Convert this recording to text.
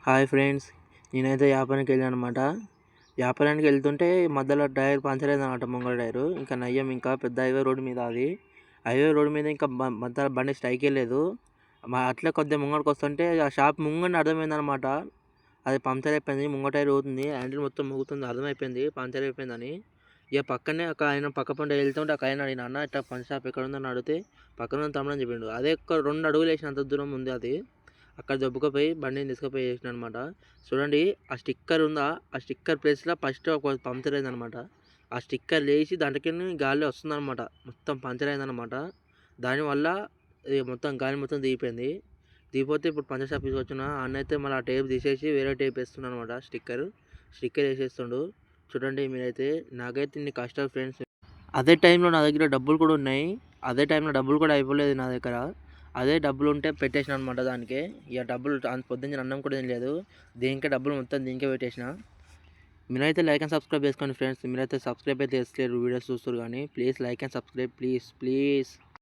Hi friends, నేనైతే వ్యాపారానికి వెళ్ళాను అనమాట. వ్యాపారానికి వెళ్తుంటే మధ్యలో టైర్ పంచర్ అయిందన్నమాట, ముంగల టైరు. ఇంకా నయ్యం, ఇంకా పెద్ద హైవే రోడ్డు మీద అది. హైవే రోడ్డు మీద ఇంకా మధ్యలో బండి స్ట్రైక్ వెళ్ళలేదు. అట్లే కొద్దిగా ముంగడికి వస్తుంటే ఆ షాప్ ముంగని అర్థమైందనమాట, అది పంచర్ అయిపోయింది, ముంగ టైర్ పోతుంది, హ్యాండిల్ మొత్తం మోగుతుంది, అర్థమైపోయింది పంచర్ అయిపోయిందని. ఇక పక్కనే ఒక ఆయన పక్క పంట వెళ్తుంటే ఒక ఆయన అడిగిన, అన్న ఇట్లా పంచర్ షాప్ ఎక్కడ ఉందని అడిగితే పక్కన తమ్మని చెప్పిండు. అదే ఒక 2 అడుగులు వేసినంత దూరం ఉంది అది. అక్కడ దొబ్బుకపోయి బండిని తీసుకుపోయి వేసిన అనమాట. చూడండి, ఆ స్టిక్కర్ ఉందా, ఆ స్టిక్కర్ ప్లేస్లో ఫస్ట్ ఒక పంచర్ అయిందనమాట. ఆ స్టిక్కర్ లేచి దాంట్లోకి గాలి వస్తుందన్నమాట, మొత్తం పంచర్ అయిందనమాట. దానివల్ల మొత్తం గాలి మొత్తం దిగిపోయింది. దిగిపోతే ఇప్పుడు పంచర్ షాప్ తీసుకొచ్చిన అన్న అయితే మళ్ళీ ఆ టేప్ తీసేసి వేరే టేప్ వేస్తున్నాడు అనమాట. స్టిక్కర్ వేసేస్తుండు. చూడండి మీరైతే, నాకైతే ఇన్ని కష్టాలు ఫ్రెండ్స్. అదే టైంలో నా దగ్గర డబ్బులు కూడా ఉన్నాయి. అదే టైంలో డబ్బులు కూడా అయిపోలేదు నా దగ్గర. అదే డబ్బులు ఉంటే పెట్టేసిన అనమాట దానికి. ఇక డబ్బులు పొద్దున్న అన్నం కూడా ఏం లేదు, దీనికే డబ్బులు మొత్తం దీనికే పెట్టేసిన. మీరైతే లైక్ అండ్ సబ్స్క్రైబ్ చేసుకోండి ఫ్రెండ్స్. మీరైతే సబ్స్క్రైబ్ అయితే చేసుకోలేరు, వీడియోస్ చూస్తారు కానీ please like and subscribe, please.